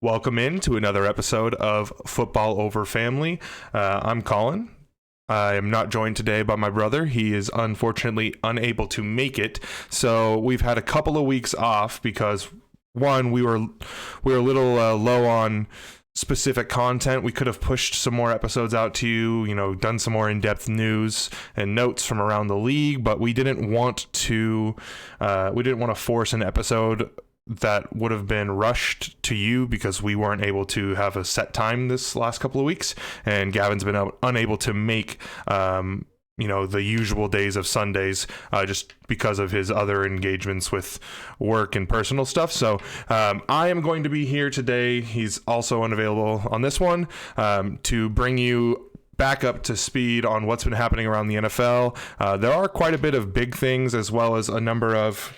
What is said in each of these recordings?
Welcome in to another episode of Football Over Family. I'm Collin. I am not joined today by my brother. He is unfortunately unable to make it. So we've had a couple of weeks off because, one, we were a little low on specific content. We could have pushed some more episodes out to you, done some more in-depth news and notes from around the league, but we didn't want to force an episode that would have been rushed to you because we weren't able to have a set time this last couple of weeks, and Gavin's been unable to make the usual days of Sundays just because of his other engagements with work and personal stuff. So I am going to be here today. He's also unavailable on this one to bring you back up to speed on what's been happening around the NFL. There are quite a bit of big things as well as a number of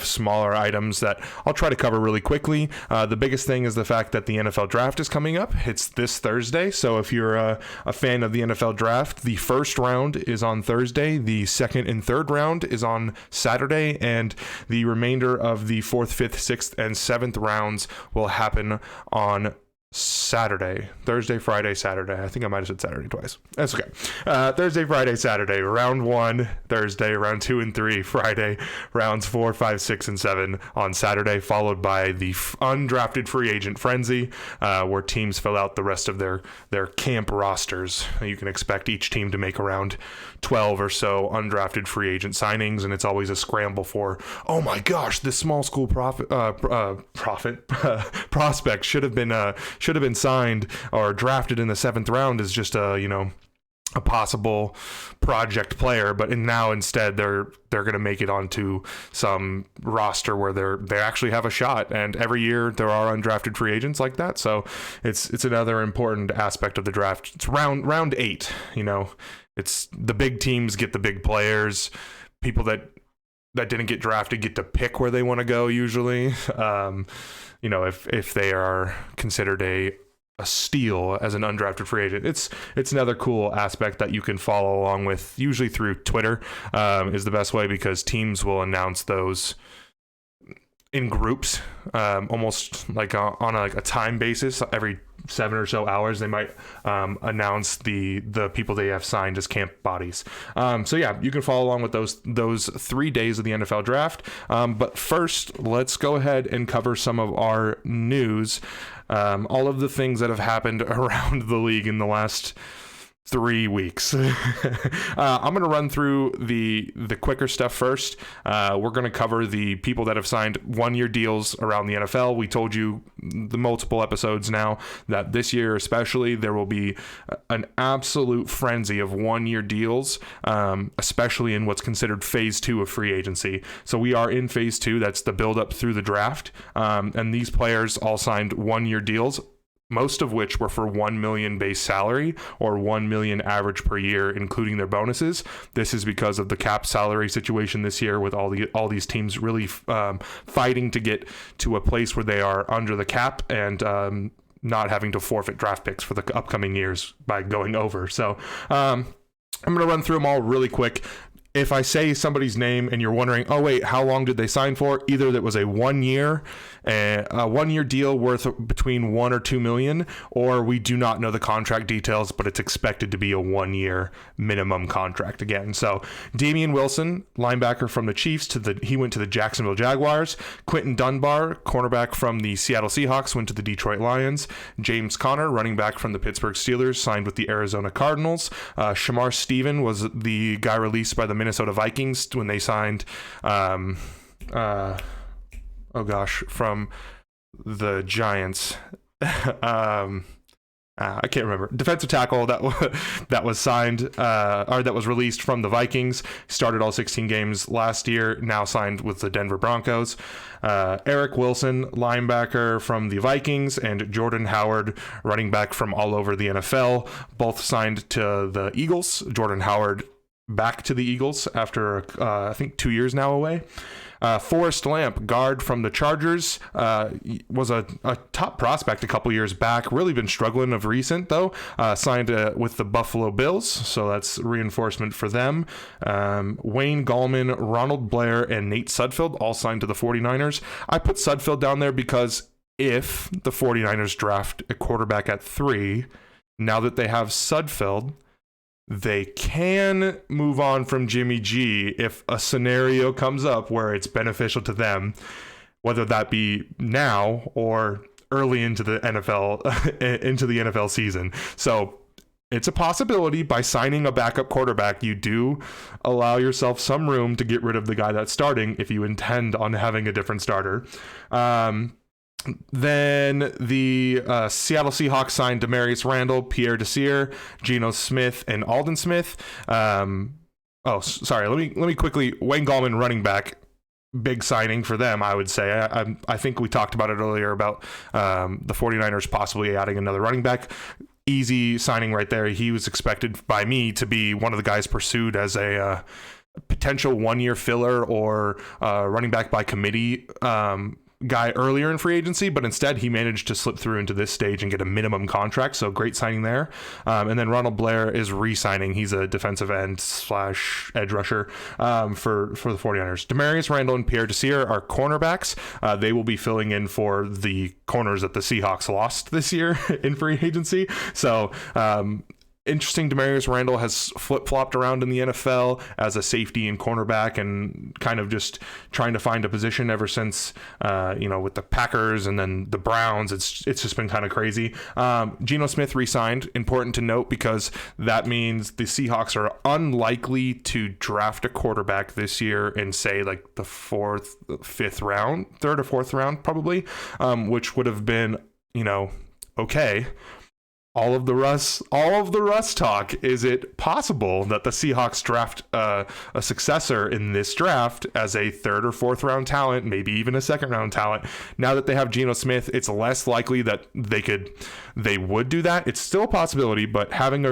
smaller items that I'll try to cover really quickly. The biggest thing is the fact that the NFL draft is coming up. It's this Thursday. So if you're a fan of the NFL draft, the first round is on Thursday. The second and third round is on Saturday. And the remainder of the fourth, fifth, sixth, and seventh rounds will happen on Saturday. Thursday, Friday, Saturday. I think I might have said Saturday twice. That's okay. Thursday, Friday, Saturday. Round 1, Thursday. Round 2 and 3, Friday. Rounds 4, 5, 6, and 7 on Saturday, followed by the undrafted free agent frenzy, where teams fill out the rest of their camp rosters. You can expect each team to make around 12 or so undrafted free agent signings, and it's always a scramble for, oh my gosh, this small school prospect should have been signed or drafted in the seventh round as just a possible project player, but now instead they're going to make it onto some roster where they actually have a shot. And every year there are undrafted free agents like that, so it's another important aspect of the draft. It's round 8. It's the big teams get the big players. People that didn't get drafted get to pick where they want to go usually. If they are considered a steal as an undrafted free agent. It's another cool aspect that you can follow along with, usually through Twitter, is the best way, because teams will announce those in groups, almost like on a time basis. Every 7 or so hours they might announce the people they have signed as camp bodies. So yeah, you can follow along with those 3 days of the NFL draft. But first, let's go ahead and cover some of our news. All of the things that have happened around the league in the last 3 weeks. I'm going to run through the quicker stuff first. We're going to cover the people that have signed 1-year deals around the NFL. We told you the multiple episodes now that this year especially there will be an absolute frenzy of 1-year deals, especially in what's considered phase 2 of free agency. So we are in phase 2. That's the build up through the draft. And these players all signed 1-year deals, most of which were for $1 million base salary or $1 million average per year, including their bonuses. This is because of the cap salary situation this year, with all these teams really fighting to get to a place where they are under the cap and not having to forfeit draft picks for the upcoming years by going over. So I'm going to run through them all really quick. If I say somebody's name and you're wondering, oh wait, how long did they sign for? Either that was a 1-year deal worth between $1 or $2 million, or we do not know the contract details, but it's expected to be a 1-year minimum contract again. So Damian Wilson, linebacker from the Chiefs, he went to the Jacksonville Jaguars. Quentin Dunbar, cornerback from the Seattle Seahawks, went to the Detroit Lions. James Conner, running back from the Pittsburgh Steelers, signed with the Arizona Cardinals. Shamar Stephen was the guy released by the Minnesota Vikings when they signed from the Giants. I can't remember. Defensive tackle that was signed or that was released from the Vikings. Started all 16 games last year. Now signed with the Denver Broncos. Eric Wilson, linebacker from the Vikings, and Jordan Howard, running back from all over the NFL, both signed to the Eagles. Jordan Howard back to the Eagles after I think 2 years now away. Forrest Lamp, guard from the Chargers, was a top prospect a couple years back. Really been struggling of recent, though. Signed with the Buffalo Bills, so that's reinforcement for them. Wayne Gallman, Ronald Blair, and Nate Sudfeld all signed to the 49ers. I put Sudfeld down there because if the 49ers draft a quarterback at 3, now that they have Sudfeld, they can move on from Jimmy G if a scenario comes up where it's beneficial to them, whether that be now or early into the NFL season. So it's a possibility. By signing a backup quarterback, you do allow yourself some room to get rid of the guy that's starting if you intend on having a different starter. Then the Seattle Seahawks signed Demarius Randall, Pierre Desir, Geno Smith, and Alden Smith. Let me quickly, Wayne Gallman, running back, big signing for them, I would say. I think we talked about it earlier about the 49ers possibly adding another running back. Easy signing right there. He was expected by me to be one of the guys pursued as a potential 1-year filler or running back by committee guy earlier in free agency, but instead he managed to slip through into this stage and get a minimum contract. So great signing there. And then Ronald Blair is re-signing. He's a defensive end / edge rusher for the 49ers. Demarius Randall and Pierre Desir are cornerbacks. They will be filling in for the corners that the Seahawks lost this year in free agency. So interesting. Demarius Randall has flip-flopped around in the NFL as a safety and cornerback and kind of just trying to find a position ever since, with the Packers and then the Browns. It's just been kind of crazy. Geno Smith re-signed. Important to note because that means the Seahawks are unlikely to draft a quarterback this year in, say, like the 4th, 5th round, 3rd or 4th round probably, which would have been, okay. All of the Russ talk. Is it possible that the Seahawks draft a successor in this draft as a 3rd or 4th round talent, maybe even a 2nd round talent? Now that they have Geno Smith, it's less likely that they would do that. It's still a possibility, but having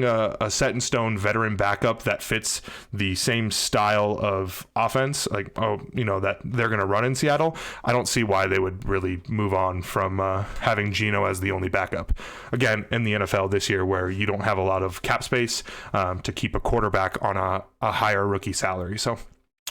a set in stone veteran backup that fits the same style of offense, that they're going to run in Seattle, I don't see why they would really move on from having Geno as the only backup. Again, in the NFL this year, where you don't have a lot of cap space to keep a quarterback on a higher rookie salary. So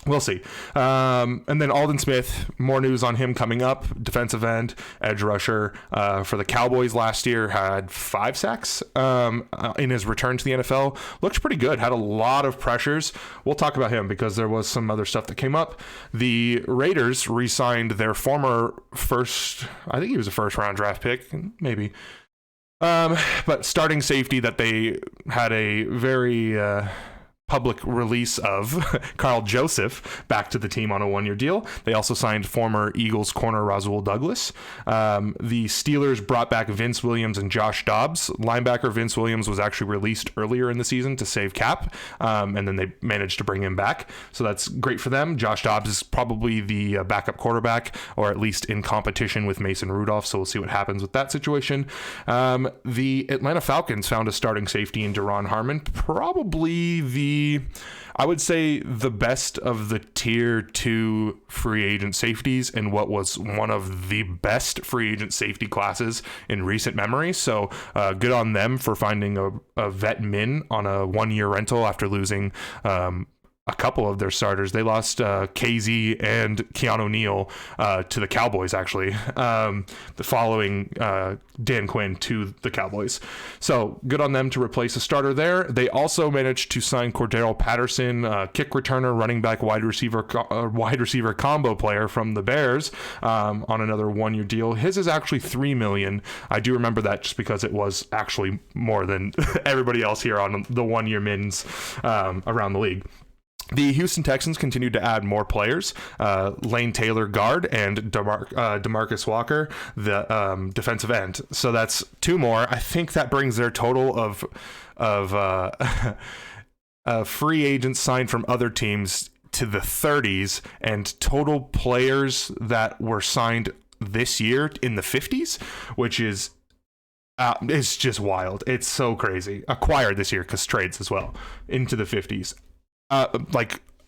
we'll see. And then Alden Smith, more news on him coming up. Defensive end, edge rusher for the Cowboys last year, had 5 sacks in his return to the NFL. Looks pretty good. Had a lot of pressures. We'll talk about him because there was some other stuff that came up. The Raiders re-signed their former I think he was a 1st round draft pick, maybe. But starting safety that they had a very public release of, Carl Joseph, back to the team on a 1-year deal. They also signed former Eagles corner Rasul Douglas. The Steelers brought back Vince Williams and Josh Dobbs. Linebacker Vince Williams was actually released earlier in the season to save cap, and then they managed to bring him back. So that's great for them. Josh Dobbs is probably the backup quarterback, or at least in competition with Mason Rudolph, so we'll see what happens with that situation. The Atlanta Falcons found a starting safety in Deron Harmon, probably I would say the best of the tier 2 free agent safeties and what was one of the best free agent safety classes in recent memory. So good on them for finding a vet min on a 1-year rental after losing a couple of their starters. They lost KZ and Keanu Neal to the Cowboys, actually, the following Dan Quinn to the Cowboys. So good on them to replace a starter there. They also managed to sign Cordero Patterson, kick returner, running back, wide receiver combo player from the Bears on another 1-year deal. His is actually $3 million. I do remember that just because it was actually more than everybody else here on the 1-year mins around the league. The Houston Texans continued to add more players, Lane Taylor, guard, and DeMarcus Walker, the defensive end. So that's 2 more. I think that brings their total of free agents signed from other teams to the 30s, and total players that were signed this year in the 50s, which is it's just wild. It's so crazy. Acquired this year because trades as well into the 50s.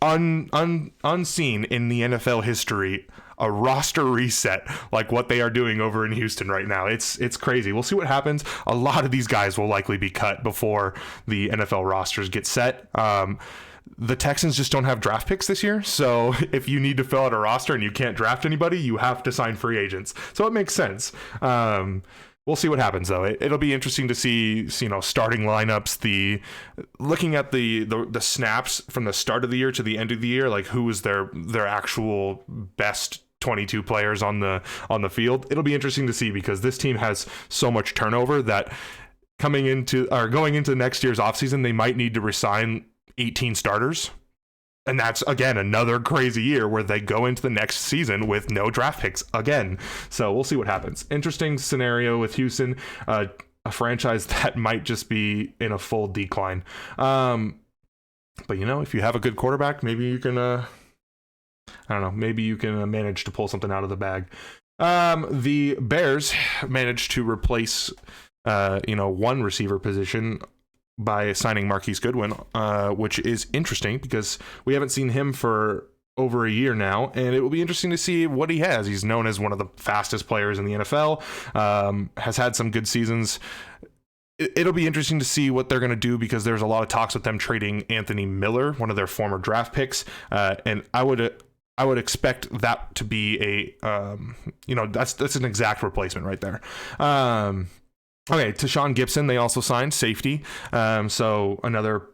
Unseen in the NFL history, a roster reset like what they are doing over in Houston right now. It's crazy. We'll see what happens. A lot of these guys will likely be cut before the NFL rosters get set. the Texans just don't have draft picks this year. So if you need to fill out a roster and you can't draft anybody, you have to sign free agents. So it makes sense. We'll see what happens, though. It'll be interesting to see, starting lineups, looking at the snaps from the start of the year to the end of the year, like who is their actual best 22 players on the field. It'll be interesting to see because this team has so much turnover that going into next year's offseason, they might need to resign 18 starters. And that's, again, another crazy year where they go into the next season with no draft picks again. So we'll see what happens. Interesting scenario with Houston, a franchise that might just be in a full decline. But, if you have a good quarterback, maybe you can, maybe you can manage to pull something out of the bag. The Bears managed to replace, one receiver position by signing Marquise Goodwin, which is interesting because we haven't seen him for over a year now, and it will be interesting to see what he has. He's known as one of the fastest players in the NFL, has had some good seasons. It'll be interesting to see what they're going to do because there's a lot of talks with them trading Anthony Miller, one of their former draft picks, and I would expect that to be that's an exact replacement right there. Okay, Tashawn Gibson, they also signed safety. So another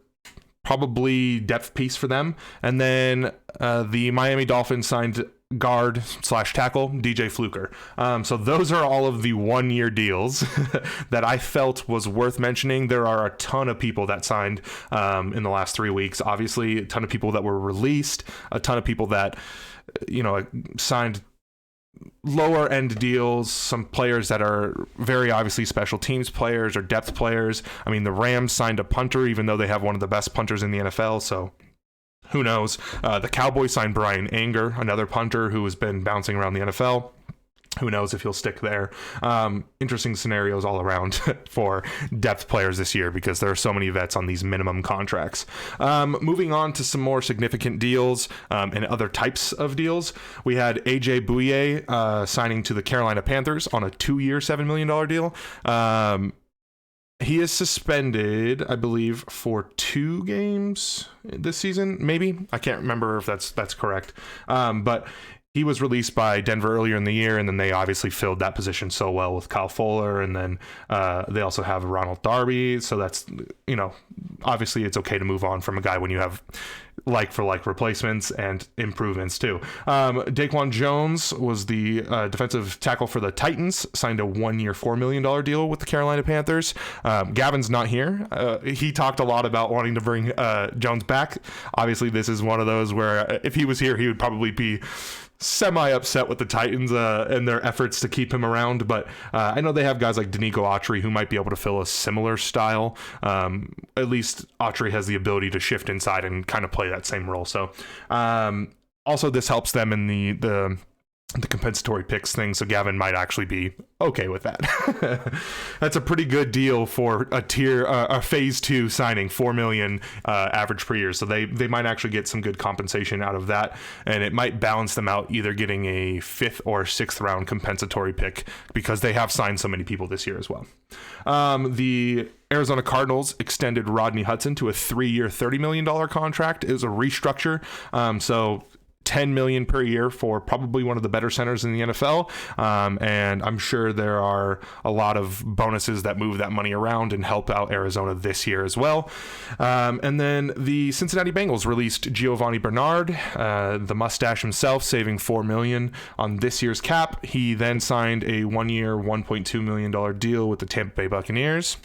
probably depth piece for them. And then the Miami Dolphins signed guard / tackle DJ Fluker. So those are all of the 1-year deals that I felt was worth mentioning. There are a ton of people that signed in the last 3 weeks. Obviously, a ton of people that were released, a ton of people that signed lower end deals, some players that are very obviously special teams players or depth players. I mean, the Rams signed a punter, even though they have one of the best punters in the NFL. So who knows? The Cowboys signed Brian Anger, another punter who has been bouncing around the NFL. Who knows if he'll stick there. Interesting scenarios all around for depth players this year because there are so many vets on these minimum contracts. Moving on to some more significant deals and other types of deals. We had A.J. Bouier signing to the Carolina Panthers on a 2-year, $7 million deal. He is suspended, I believe, for 2 games this season, maybe. I can't remember if that's correct. But he was released by Denver earlier in the year, and then they obviously filled that position so well with Kyle Fuller, and then they also have Ronald Darby. So that's, obviously it's okay to move on from a guy when you have like-for-like replacements and improvements too. Daquan Jones was the defensive tackle for the Titans, signed a 1-year, $4 million deal with the Carolina Panthers. Gavin's not here. He talked a lot about wanting to bring Jones back. Obviously, this is one of those where if he was here, he would probably be semi-upset with the Titans and their efforts to keep him around, but I know they have guys like Danico Autry who might be able to fill a similar style. At least Autry has the ability to shift inside and kind of play that same role. So also this helps them in the compensatory picks thing, so Gavin might actually be okay with that. That's a pretty good deal for a phase 2 signing, $4 million average per year. So they might actually get some good compensation out of that, and it might balance them out either getting a 5th or 6th round compensatory pick because they have signed so many people this year as well. The Arizona Cardinals extended Rodney Hudson to a 3-year, $30 million contract. It was a restructure. So $10 million per year for probably one of the better centers in the NFL. And I'm sure there are a lot of bonuses that move that money around and help out Arizona this year as well. And then the Cincinnati Bengals released Giovanni Bernard, the mustache himself, saving $4 million on this year's cap. He then signed a 1-year, $1.2 million deal with the Tampa Bay Buccaneers.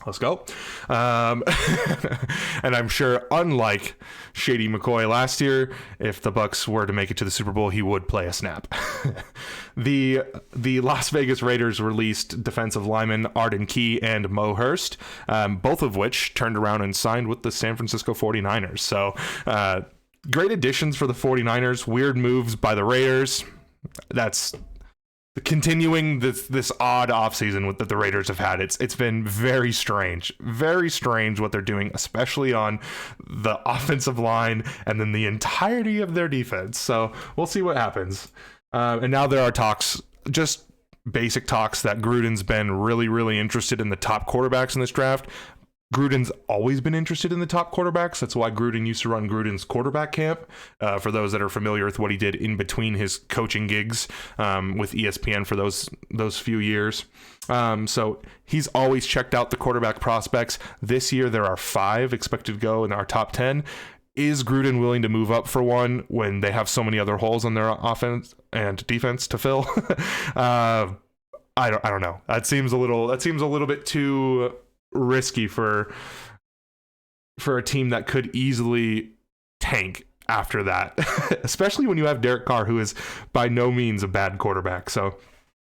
Let's go. And I'm sure, unlike Shady McCoy last year, if the Bucs were to make it to the Super Bowl, he would play a snap. The Las Vegas Raiders released defensive linemen Arden Key and Mo Hurst, both of which turned around and signed with the San Francisco 49ers. So great additions for the 49ers. Weird moves by the Raiders. That's continuing this odd offseason that the Raiders have had. It's been very strange what they're doing, especially on the offensive line and then the entirety of their defense. So we'll see what happens. And now there are talks, just basic talks, that Gruden's been really, really interested in the top quarterbacks in this draft. Gruden's always been interested in the top quarterbacks. That's why Gruden used to run Gruden's quarterback camp. For those that are familiar with what he did in between his coaching gigs with ESPN for those few years. So he's always checked out the quarterback prospects. This year there are 5 expected to go in our top 10. Is Gruden willing to move up for one when they have so many other holes on their offense and defense to fill? I don't know. That seems a little bit too risky for a team that could easily tank after that, especially when you have Derek Carr, who is by no means a bad quarterback. So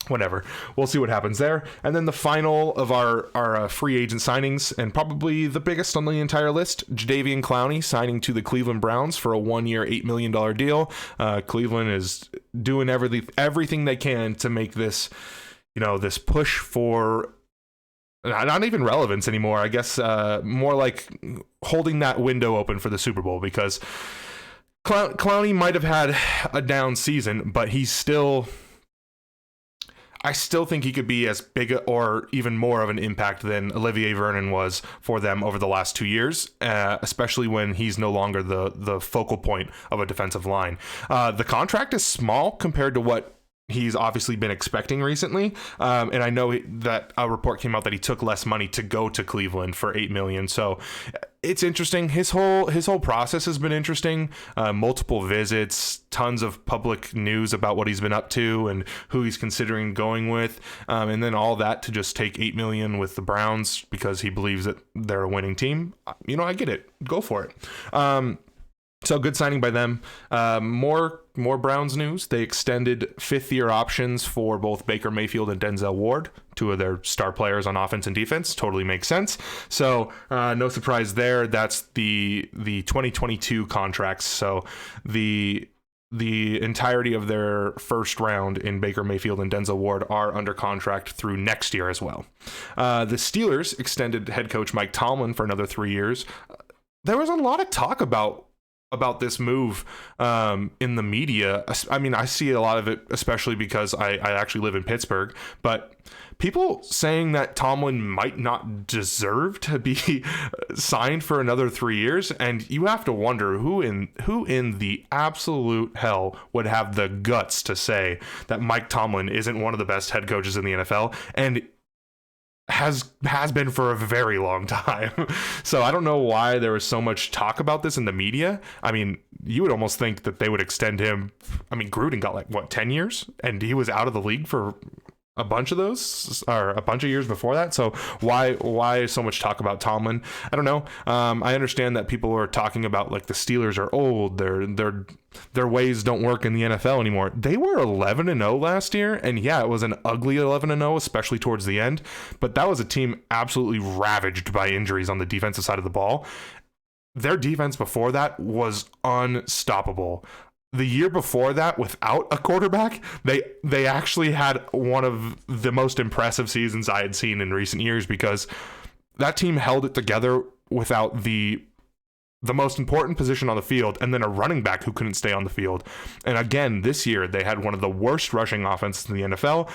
whatever, we'll see what happens there. And then the final of our free agent signings, and probably the biggest on the entire list, Jadeveon Clowney signing to the Cleveland Browns for a 1-year $8 million deal. Cleveland is doing everything they can to make this, this push for not even relevance anymore. I guess more like holding that window open for the Super Bowl, because Clowney might have had a down season, but I still think he could be as big or even more of an impact than Olivier Vernon was for them over the last 2 years, especially when he's no longer the focal point of a defensive line. The contract is small compared to what he's obviously been expecting recently, and I know that a report came out that he took less money to go to Cleveland for $8 million. So it's interesting. His whole process has been interesting. Multiple visits, tons of public news about what he's been up to and who he's considering going with, and then all that to just take $8 million with the Browns because he believes that they're a winning team. I get it. Go for it. So good signing by them. More Browns news. They extended 5th-year options for both Baker Mayfield and Denzel Ward, 2 of their star players on offense and defense. Totally makes sense. So no surprise there. That's the 2022 contracts. So the entirety of their first round in Baker Mayfield and Denzel Ward are under contract through next year as well. The Steelers extended head coach Mike Tomlin for another 3 years. There was a lot of talk about this move in the media. I mean, I see a lot of it, especially because I actually live in Pittsburgh, but people saying that Tomlin might not deserve to be signed for another 3 years. And you have to wonder who in the absolute hell would have the guts to say that Mike Tomlin isn't one of the best head coaches in the NFL and has been for a very long time. So I don't know why there was so much talk about this in the media. I mean, you would almost think that they would extend him. I mean, Gruden got 10 years, and he was out of the league for a bunch of those, or a bunch of years before that. So why so much talk about Tomlin? I don't know. I understand that people are talking about the Steelers are old. Their ways don't work in the NFL anymore. They were 11-0 last year, and yeah, it was an ugly 11-0, especially towards the end. But that was a team absolutely ravaged by injuries on the defensive side of the ball. Their defense before that was unstoppable. The year before that, without a quarterback, they actually had one of the most impressive seasons I had seen in recent years, because that team held it together without the most important position on the field, and then a running back who couldn't stay on the field. And again, this year, they had one of the worst rushing offenses in the NFL.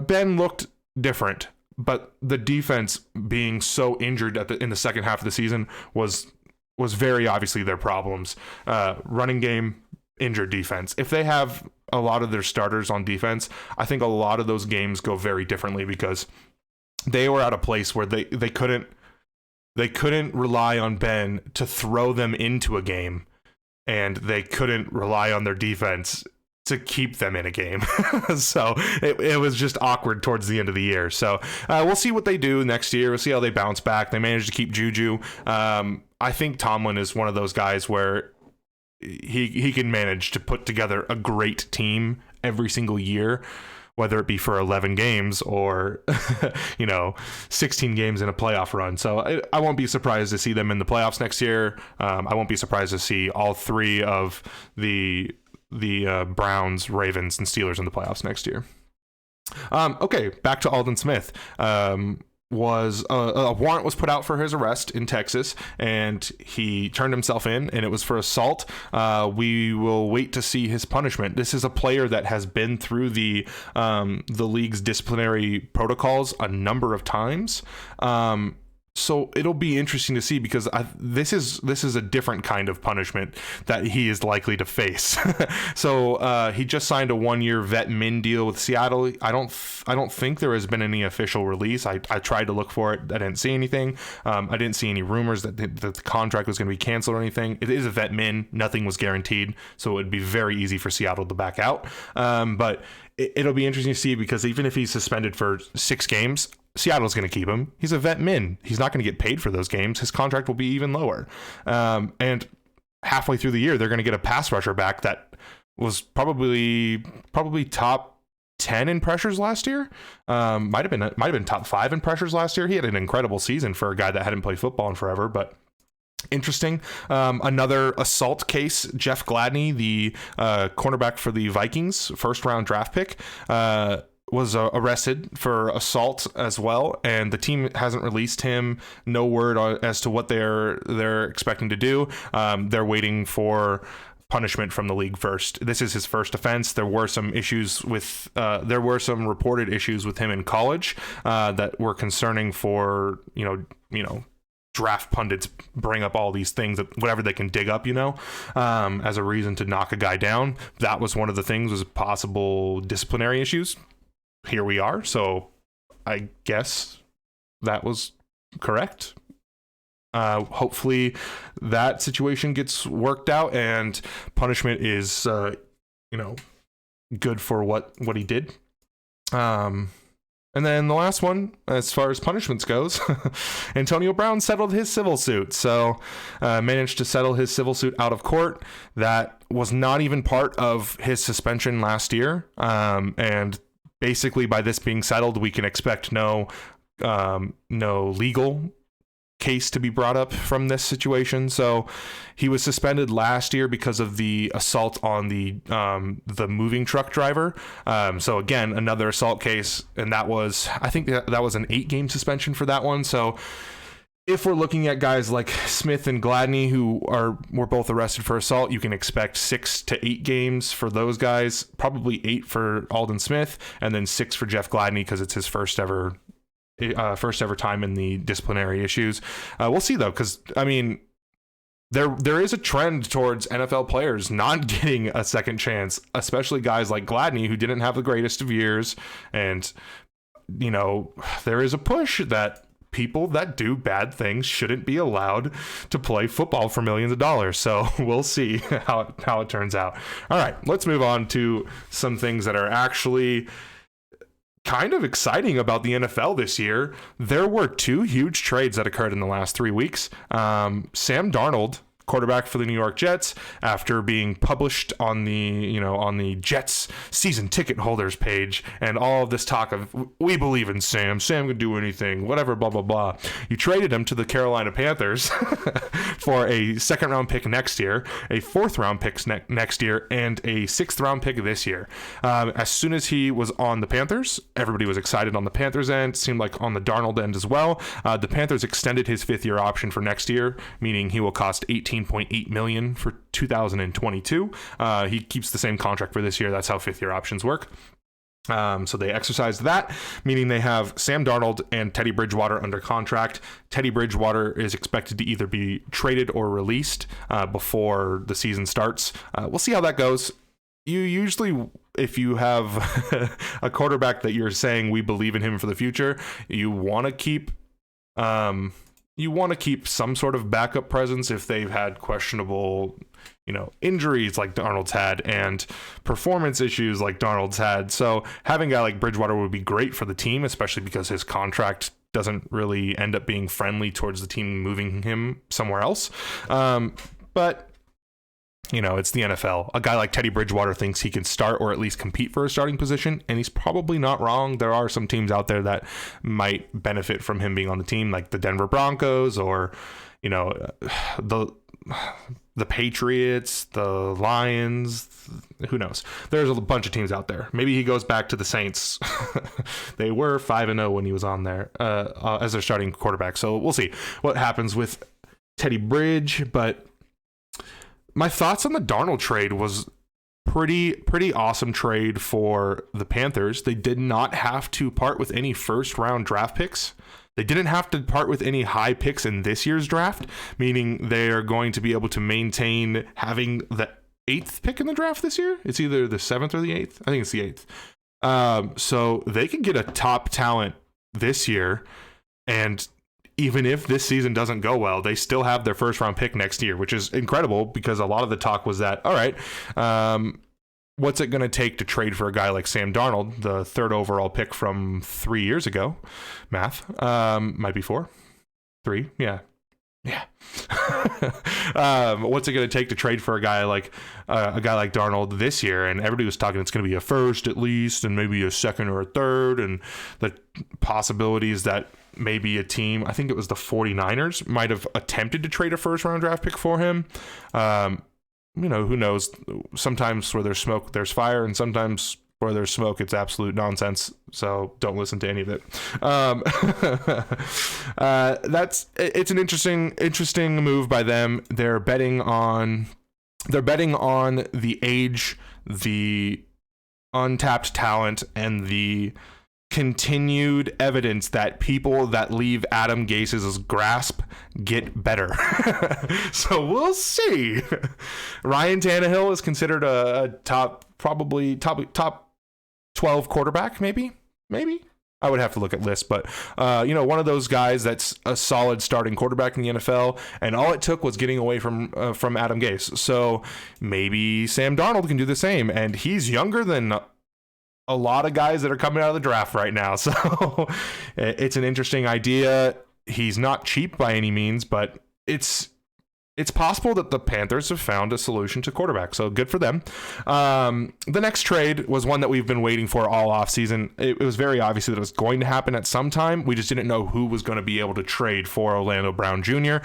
Ben looked different, but the defense being so injured in the second half of the season was very obviously their problems. Running game, injured defense. If they have a lot of their starters on defense, I think a lot of those games go very differently, because they were at a place where they couldn't rely on Ben to throw them into a game, and they couldn't rely on their defense to keep them in a game. So it was just awkward towards the end of the year. So we'll see what they do next year. We'll see how they bounce back. They managed to keep Juju. I think Tomlin is one of those guys where he can manage to put together a great team every single year, whether it be for 11 games or 16 games in a playoff run. So I won't be surprised to see them in the playoffs next year. I won't be surprised to see all 3 of the Browns, Ravens, and Steelers in the playoffs next year. Okay, back to Alden Smith. A warrant was put out for his arrest in Texas, and he turned himself in, and it was for assault. We will wait to see his punishment. This is a player that has been through the league's disciplinary protocols a number of times. So it'll be interesting to see, because this is a different kind of punishment that he is likely to face. So he just signed a 1-year vet min deal with Seattle. I don't think there has been any official release. I tried to look for it. I didn't see anything. I didn't see any rumors that the contract was going to be canceled or anything. It is a vet min. Nothing was guaranteed, so it would be very easy for Seattle to back out. But it'll be interesting to see, because even if he's suspended for 6 games, Seattle's going to keep him. He's a vet min. He's not going to get paid for those games. His contract will be even lower. And halfway through the year, they're going to get a pass rusher back that was probably top 10 in pressures last year. Might have been top 5 in pressures last year. He had an incredible season for a guy that hadn't played football in forever, but interesting. Another assault case. Jeff Gladney, the cornerback for the Vikings, first round draft pick, was arrested for assault as well, and the team hasn't released him. No word as to what they're expecting to do. They're waiting for punishment from the league first. This is his first offense. There were some reported issues with him in college that were concerning for draft pundits bring up all these things, that whatever they can dig up, as a reason to knock a guy down. That was one of the things, was possible disciplinary issues. Here we are, so I guess that was correct. Hopefully that situation gets worked out and punishment is good for what he did. And then the last one, as far as punishments goes, Antonio Brown settled his civil suit. So managed to settle his civil suit out of court. That was not even part of his suspension last year. And basically, by this being settled, we can expect no legal case to be brought up from this situation. So he was suspended last year because of the assault on the moving truck driver. So again, another assault case, and I think that was an 8-game suspension for that one. So if we're looking at guys like Smith and Gladney, who were both arrested for assault, you can expect 6 to 8 games for those guys, probably 8 for Alden Smith, and then 6 for Jeff Gladney, because it's his first ever time in the disciplinary issues. We'll see though, because I mean, there is a trend towards NFL players not getting a second chance, especially guys like Gladney, who didn't have the greatest of years, and there is a push that people that do bad things shouldn't be allowed to play football for millions of dollars. So we'll see how it turns out. All right, let's move on to some things that are actually kind of exciting about the NFL this year. There were 2 huge trades that occurred in the last 3 weeks. Sam Darnold, quarterback for the New York Jets, after being published on the Jets season ticket holders page, and all of this talk of, we believe in Sam can do anything, whatever, blah blah blah. You traded him to the Carolina Panthers for a 2nd round pick next year, a 4th round pick next year, and a 6th round pick this year. As soon as he was on the Panthers, everybody was excited on the Panthers end. Seemed like on the Darnold end as well. The Panthers extended his 5th year option for next year, meaning he will cost $18.8 million for 2022. He keeps the same contract for this year. That's how 5th year options work. So they exercised that, meaning they have Sam Darnold and Teddy Bridgewater under contract. Teddy Bridgewater is expected to either be traded or released before the season starts. We'll see how that goes. You usually, if you have a quarterback that you're saying we believe in him for the future, you want to keep some sort of backup presence if they've had questionable, injuries like Darnold's had and performance issues like Darnold's had. So having a guy like Bridgewater would be great for the team, especially because his contract doesn't really end up being friendly towards the team moving him somewhere else. But it's the NFL. A guy like Teddy Bridgewater thinks he can start or at least compete for a starting position, and he's probably not wrong. There are some teams out there that might benefit from him being on the team, like the Denver Broncos or, the Patriots, the Lions. Who knows? There's a bunch of teams out there. Maybe he goes back to the Saints. They were 5-0 when he was on there as their starting quarterback. So we'll see what happens with Teddy Bridge, but my thoughts on the Darnold trade was Pretty awesome trade for the Panthers. They did not have to part with any first round draft picks. They didn't have to part with any high picks in this year's draft, meaning they are going to be able to maintain having the 8th pick in the draft this year. It's either the 7th or the 8th. I think it's the 8th. So they could get a top talent this year, and even if this season doesn't go well, they still have their first round pick next year, which is incredible because a lot of the talk was that, all right, what's it going to take to trade for a guy like Sam Darnold, the 3rd overall pick from 3 years ago? Math. Might be 4. 3. Yeah. What's it going to take to trade for a guy like Darnold this year? And everybody was talking it's going to be a first at least, and maybe a second or a third, and the possibilities that maybe a team, I think it was the 49ers, might have attempted to trade a first round draft pick for him. Who knows? Sometimes where there's smoke, there's fire, and sometimes where there's smoke, it's absolute nonsense. So don't listen to any of it. It's an interesting move by them. They're betting on the age, the untapped talent, and the continued evidence that people that leave Adam Gase's grasp get better. So we'll see. Ryan Tannehill is considered a top 12 quarterback, maybe. I would have to look at lists, but one of those guys that's a solid starting quarterback in the NFL, and all it took was getting away from Adam Gase. So maybe Sam Darnold can do the same, and he's younger than a lot of guys that are coming out of the draft right now. So it's an interesting idea. He's not cheap by any means, but it's possible that the Panthers have found a solution to quarterback. So good for them. The next trade was one that we've been waiting for all offseason. It was very obvious that it was going to happen at some time. We just didn't know who was going to be able to trade for Orlando Brown Jr.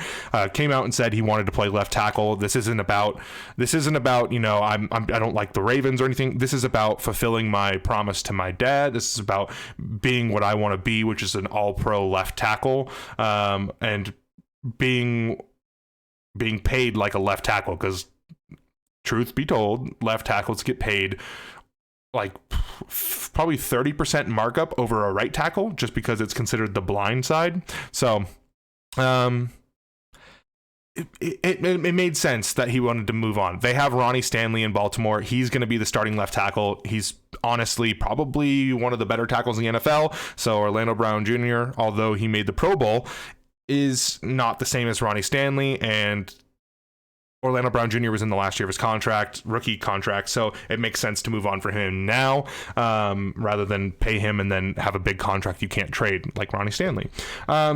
Came out and said he wanted to play left tackle. This isn't about I don't like the Ravens or anything. This is about fulfilling my promise to my dad. This is about being what I want to be, which is an all-pro left tackle, and being paid like a left tackle, because truth be told, left tackles get paid like probably 30% markup over a right tackle just because it's considered the blind side. So it made sense that he wanted to move on. They have Ronnie Stanley in Baltimore. He's going to be the starting left tackle. He's honestly probably one of the better tackles in the NFL. So Orlando Brown Jr., although he made the Pro Bowl, is not the same as Ronnie Stanley, and Orlando Brown Jr. was in the last year of his rookie contract, so it makes sense to move on for him now, rather than pay him and then have a big contract you can't trade like Ronnie Stanley.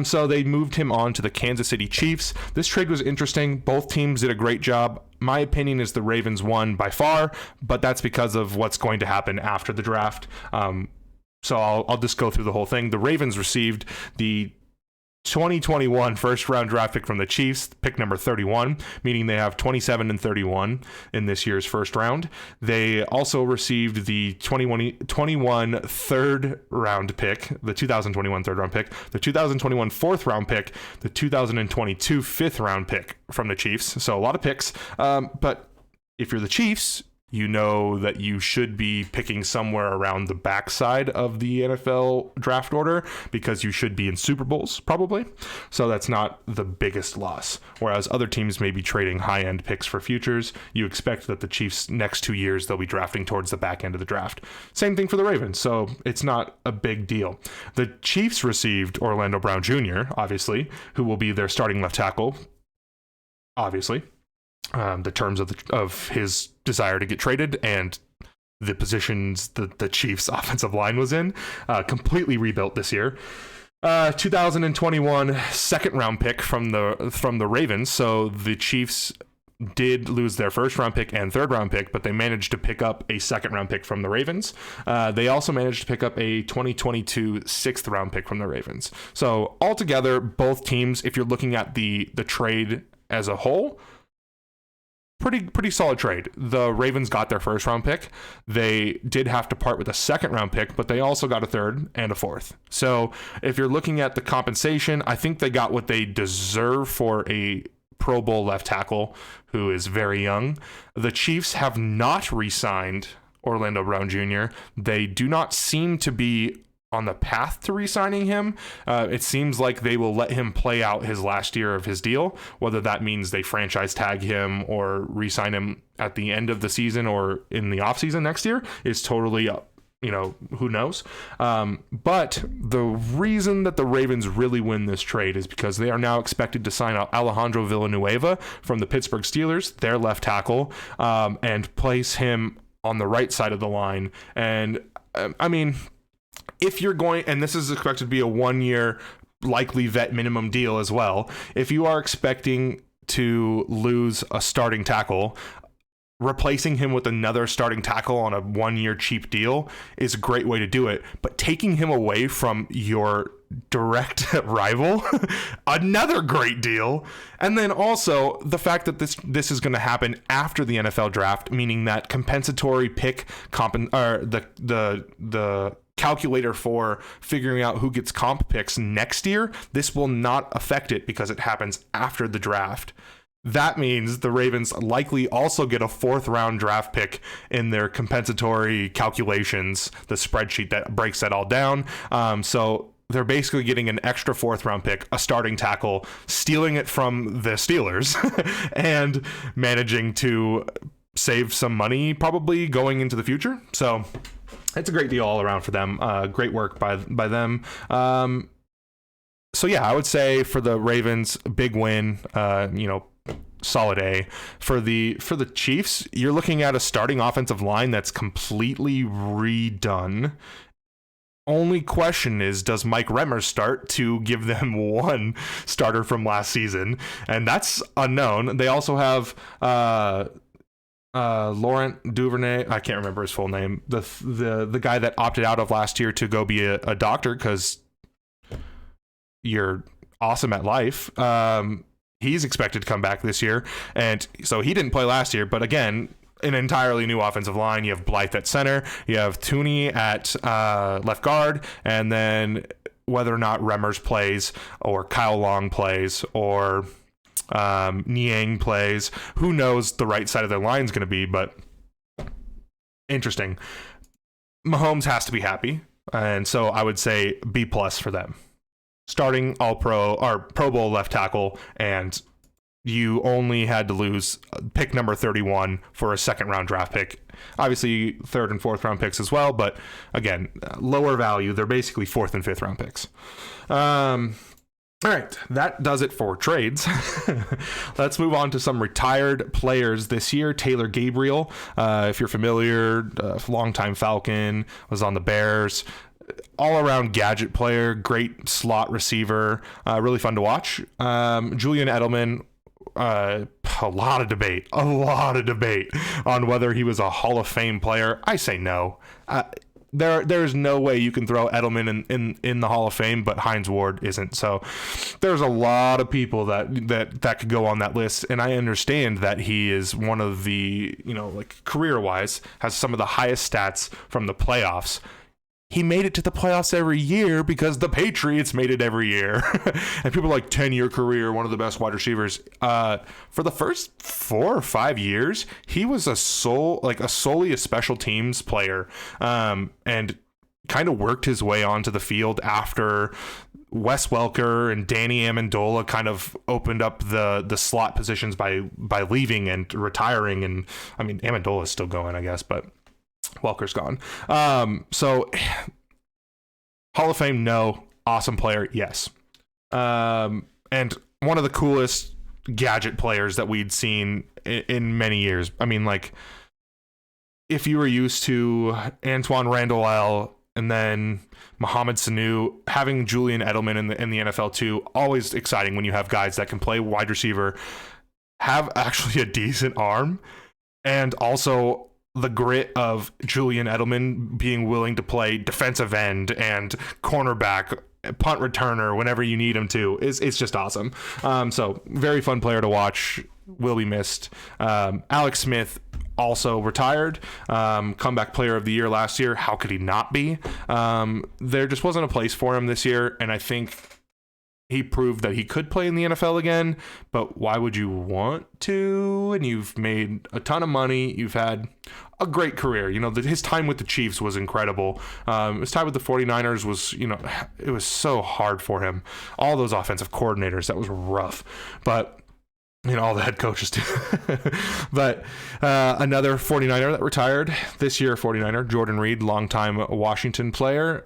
So they moved him on to the Kansas City Chiefs. This trade was interesting. Both teams did a great job. My opinion is the Ravens won by far, but that's because of what's going to happen after the draft. So I'll just go through the whole thing. The Ravens received the 2021 first round draft pick from the Chiefs, pick number 31, meaning they have 27 and 31 in this year's first round. They also received the 2021 third round pick, the 2021 third round pick, the 2021 fourth round pick, the 2022 fifth round pick from the Chiefs. So a lot of picks. But if you're the Chiefs, you know that you should be picking somewhere around the backside of the NFL draft order because you should be in Super Bowls, probably. So that's not the biggest loss. Whereas other teams may be trading high-end picks for futures, you expect that the Chiefs next 2 years, they'll be drafting towards the back end of the draft. Same thing for the Ravens, so it's not a big deal. The Chiefs received Orlando Brown Jr., obviously, who will be their starting left tackle, obviously. The terms of his desire to get traded and the positions that the Chiefs offensive line was in, completely rebuilt this year. 2021 second round pick from the Ravens. So the Chiefs did lose their first round pick and third round pick, but they managed to pick up a second round pick from the Ravens. They also managed to pick up a 2022 sixth round pick from the Ravens. So altogether, both teams, if you're looking at the trade as a whole, pretty solid trade. The Ravens got their first round pick. They did have to part with a second round pick, but they also got a third and a fourth. So if you're looking at the compensation, I think they got what they deserve for a Pro Bowl left tackle who is very young. The Chiefs have not re-signed Orlando Brown Jr. They do not seem to be on the path to re-signing him. It seems like they will let him play out his last year of his deal, whether that means they franchise tag him or re-sign him at the end of the season or in the offseason next year is totally up. Who knows? But the reason that the Ravens really win this trade is because they are now expected to sign out Alejandro Villanueva from the Pittsburgh Steelers, their left tackle, and place him on the right side of the line. And if you're going, and this is expected to be a 1-year likely vet minimum deal as well, if you are expecting to lose a starting tackle, replacing him with another starting tackle on a 1-year cheap deal is a great way to do it. But taking him away from your direct rival, another great deal. And then also the fact that this is going to happen after the NFL draft, meaning that compensatory pick the calculator for figuring out who gets comp picks next year, this will not affect it because it happens after the draft. That means the Ravens likely also get a 4th round draft pick in their compensatory calculations, the spreadsheet that breaks that all down. So they're basically getting an extra 4th round pick, a starting tackle, stealing it from the Steelers and managing to save some money probably going into the future. So it's a great deal all around for them. Great work by them. So yeah, I would say for the Ravens, big win. Solid A. For the Chiefs, you're looking at a starting offensive line that's completely redone. Only question is, does Mike Remmers start to give them one starter from last season? And that's unknown. They also have Laurent Duvernay, I can't remember his full name, the guy that opted out of last year to go be a doctor because you're awesome at life. He's expected to come back this year, and so he didn't play last year, but again, an entirely new offensive line. You have Blythe at center, you have Tooney at left guard, and then whether or not Remmers plays or Kyle Long plays or Niang plays, who knows the right side of their line is going to be, but interesting. Mahomes has to be happy, and so I would say B+ for them. Starting all-pro or Pro Bowl left tackle, and you only had to lose pick number 31 for a 2nd round draft pick. Obviously 3rd and 4th round picks as well, but again, lower value. They're basically 4th and 5th round picks. All right, that does it for trades. Let's move on to some retired players this year. Taylor Gabriel, if you're familiar, longtime Falcon, was on the Bears. All-around gadget player, great slot receiver, really fun to watch. Julian Edelman, a lot of debate on whether he was a Hall of Fame player. I say no. There's no way you can throw Edelman in the Hall of Fame, but Hines Ward isn't. So there's a lot of people that could go on that list, and I understand that he is one of the, career-wise, has some of the highest stats from the playoffs. He made it to the playoffs every year because the Patriots made it every year. And people are like, 10-year career, one of the best wide receivers. For the first 4 or 5 years, he was solely a special teams player, and kind of worked his way onto the field after Wes Welker and Danny Amendola kind of opened up the slot positions by leaving and retiring. And I mean, Amendola is still going, I guess, but Welker's gone. So Hall of Fame, no. Awesome player, yes. And one of the coolest gadget players that we'd seen in many years. I mean, like, if you were used to Antoine Randall and then Mohamed Sanu, having Julian Edelman in the NFL too, always exciting when you have guys that can play wide receiver, have actually a decent arm, and also the grit of Julian Edelman being willing to play defensive end and cornerback, punt returner whenever you need him to. It's just awesome. So very fun player to watch. Will be missed. Alex Smith also retired. Comeback player of the year last year. How could he not be? There just wasn't a place for him this year, and I think he proved that he could play in the NFL again, but why would you want to? And you've made a ton of money. You've had a great career. His time with the Chiefs was incredible. His time with the 49ers was, it was so hard for him. All those offensive coordinators, that was rough. But all the head coaches too. But another 49er that retired this year, 49er, Jordan Reed, longtime Washington player.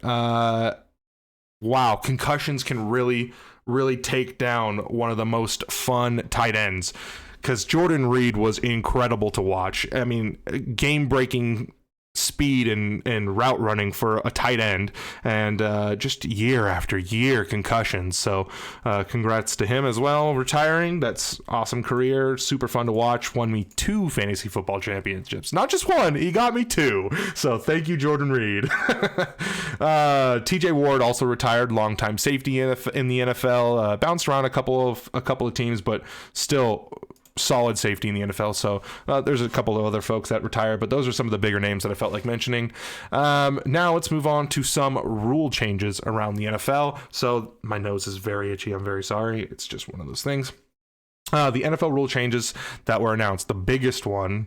Wow, concussions can really take down one of the most fun tight ends, because Jordan Reed was incredible to watch. I mean, game-breaking speed and route running for a tight end, and just year after year concussions. So congrats to him as well, retiring. That's awesome career, super fun to watch. Won me 2 fantasy football championships, not just 1, he got me 2. So thank you, Jordan Reed. TJ Ward also retired, longtime safety in the NFL, bounced around a couple of teams, but still solid safety in the NFL. So there's a couple of other folks that retired, but those are some of the bigger names that I felt like mentioning. Now let's move on to some rule changes around the NFL. So my nose is very itchy. I'm very sorry. It's just one of those things. The NFL rule changes that were announced. The biggest one,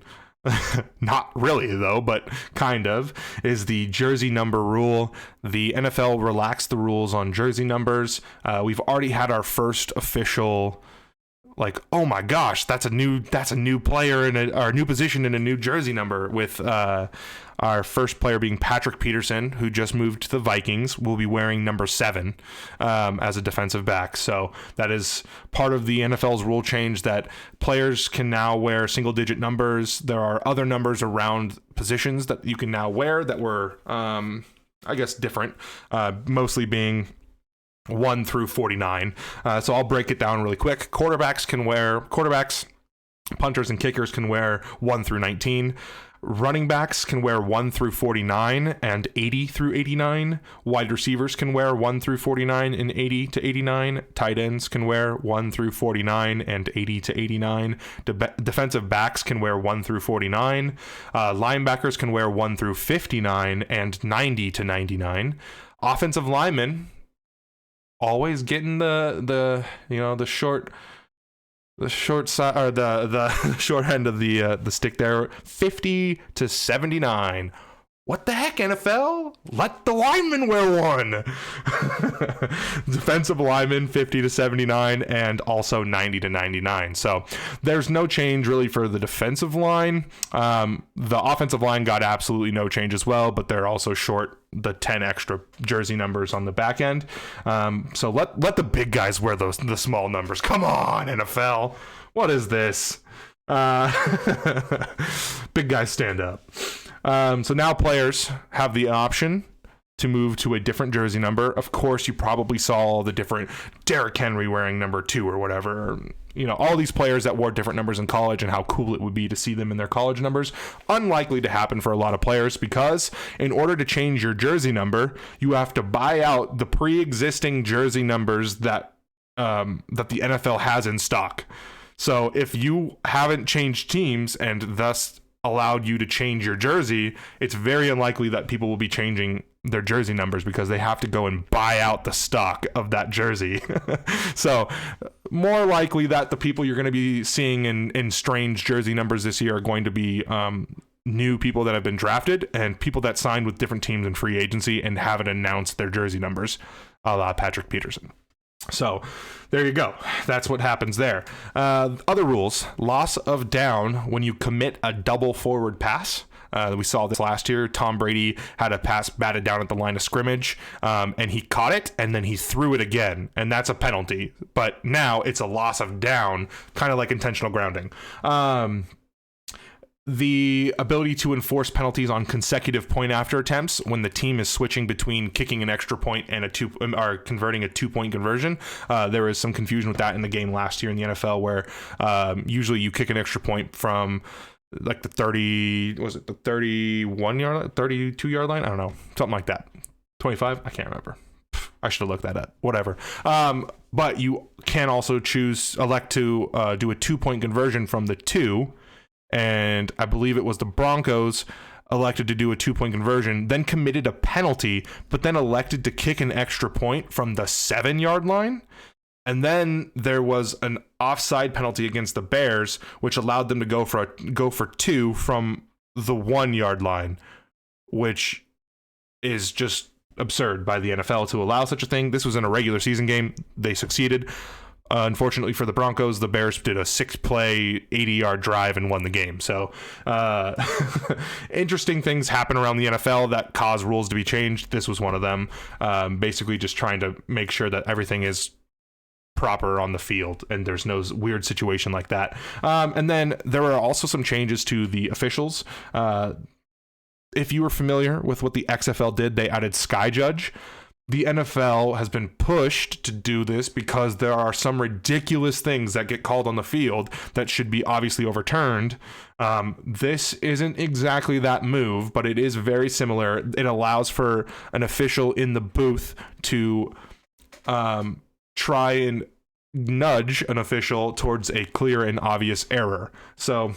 not really though, but kind of, is the jersey number rule. The NFL relaxed the rules on jersey numbers. We've already had our first official, like, oh my gosh, that's a new player in our new position in a new jersey number, with our first player being Patrick Peterson, who just moved to the Vikings, will be wearing number 7 as a defensive back. So that is part of the NFL's rule change, that players can now wear single-digit numbers. There are other numbers around positions that you can now wear that were, I guess, different, mostly being 1 through 49. So I'll break it down really quick. Quarterbacks, punters, and kickers can wear 1 through 19. Running backs can wear 1 through 49 and 80 through 89. Wide receivers can wear 1 through 49 and 80 to 89. Tight ends can wear 1 through 49 and 80 to 89. Defensive backs can wear 1 through 49. Linebackers can wear 1 through 59 and 90 to 99. Offensive linemen, always getting the short side, or the short end of the stick there, 50 to 79. What the heck, NFL? Let the linemen wear 1. Defensive linemen, 50 to 79, and also 90 to 99. So there's no change really for the defensive line. The offensive line got absolutely no change as well, but they're also short the 10 extra jersey numbers on the back end. So let the big guys wear the small numbers. Come on, NFL. What is this? Big guys stand up. So now players have the option to move to a different jersey number. Of course, you probably saw all the different Derrick Henry wearing number 2 or whatever. All these players that wore different numbers in college, and how cool it would be to see them in their college numbers. Unlikely to happen for a lot of players, because in order to change your jersey number, you have to buy out the pre-existing jersey numbers that the NFL has in stock. So if you haven't changed teams and thus allowed you to change your jersey, it's very unlikely that people will be changing their jersey numbers, because they have to go and buy out the stock of that jersey. So more likely that the people you're going to be seeing in strange jersey numbers this year are going to be new people that have been drafted, and people that signed with different teams in free agency and haven't announced their jersey numbers, a la Patrick Peterson. So there you go. That's what happens there. Other rules: loss of down when you commit a double forward pass. We saw this last year. Tom Brady had a pass batted down at the line of scrimmage, and he caught it, and then he threw it again, and that's a penalty. But now it's a loss of down, kind of like intentional grounding. The ability to enforce penalties on consecutive point after attempts when the team is switching between kicking an extra point and converting a 2-point conversion. There was some confusion with that in the game last year in the NFL, where usually you kick an extra point from like the 31 yard line, 32 yard line? I don't know. Something like that. 25? I can't remember. I should have looked that up. Whatever. But you can also elect to do a 2-point conversion from the 2. And I believe it was the Broncos elected to do a 2-point conversion, then committed a penalty, but then elected to kick an extra point from the 7-yard line. And then there was an offside penalty against the Bears, which allowed them to go for 2 from the 1 yard line, which is just absurd by the NFL to allow such a thing. This was in a regular season game. They succeeded. Unfortunately for the Broncos, the Bears did a 6-play, 80-yard drive and won the game. So interesting things happen around the NFL that cause rules to be changed. This was one of them. Basically just trying to make sure that everything is proper on the field and there's no weird situation like that. And then there are also some changes to the officials. If you were familiar with what the XFL did, they added Sky Judge. The NFL has been pushed to do this because there are some ridiculous things that get called on the field that should be obviously overturned. This isn't exactly that move, but it is very similar. It allows for an official in the booth to try and nudge an official towards a clear and obvious error. So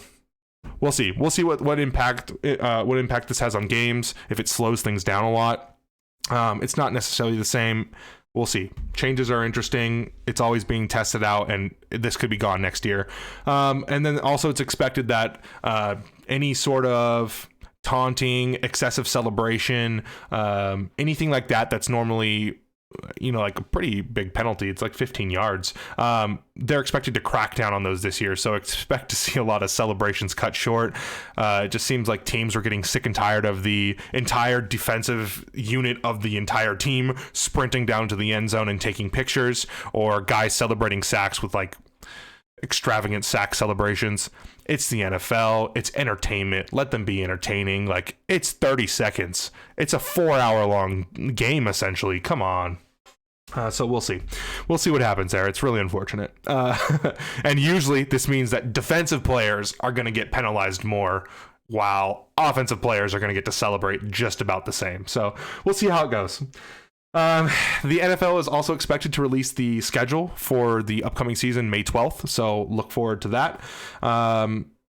we'll see. We'll see what impact this has on games, if it slows things down a lot. It's not necessarily the same. We'll see. Changes are interesting. It's always being tested out, and this could be gone next year. And then also it's expected that any sort of taunting, excessive celebration, anything like that that's normally, like a pretty big penalty, it's like 15 yards. They're expected to crack down on those this year, so expect to see a lot of celebrations cut short. It just seems like teams are getting sick and tired of the entire defensive unit of the entire team sprinting down to the end zone and taking pictures, or guys celebrating sacks with like extravagant sack celebrations. It's the NFL. It's entertainment. Let them be entertaining. Like, it's 30 seconds. It's a 4-hour long game, essentially. Come on. So we'll see. We'll see what happens there. It's really unfortunate. And usually this means that defensive players are going to get penalized more, while offensive players are going to get to celebrate just about the same. So we'll see how it goes. The NFL is also expected to release the schedule for the upcoming season May 12th, so look forward to that.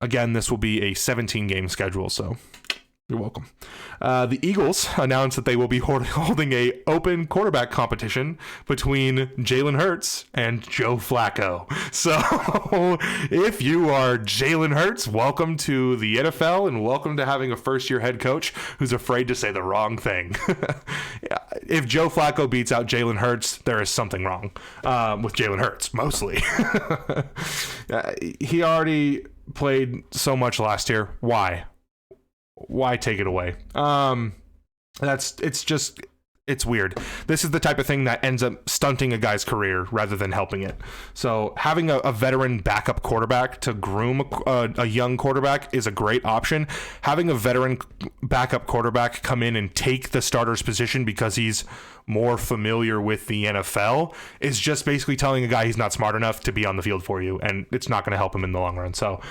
Again, this will be a 17-game schedule, so you're welcome. The Eagles announced that they will be holding a open quarterback competition between Jalen Hurts and Joe Flacco. So if you are Jalen Hurts, welcome to the NFL and welcome to having a first-year head coach who's afraid to say the wrong thing. If Joe Flacco beats out Jalen Hurts, there is something wrong with Jalen Hurts, mostly. He already played so much last year. Why take it away? It's weird. This is the type of thing that ends up stunting a guy's career rather than helping it. So having a veteran backup quarterback to groom a young quarterback is a great option. Having a veteran backup quarterback come in and take the starter's position because he's more familiar with the NFL is just basically telling a guy he's not smart enough to be on the field for you, and it's not going to help him in the long run. So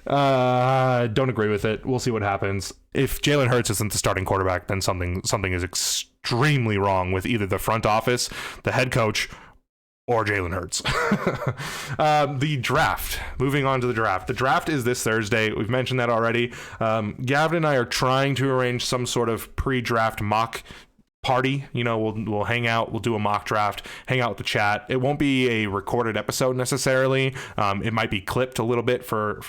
don't agree with it. We'll see what happens. If Jalen Hurts isn't the starting quarterback, then something is extremely wrong with either the front office, the head coach, or Jalen Hurts. The draft. Moving on to the draft. The draft is this Thursday. We've mentioned that already. Gavin and I are trying to arrange some sort of pre-draft mock party. We'll hang out, we'll do a mock draft, hang out with the chat. It won't be a recorded episode necessarily. It might be clipped a little bit for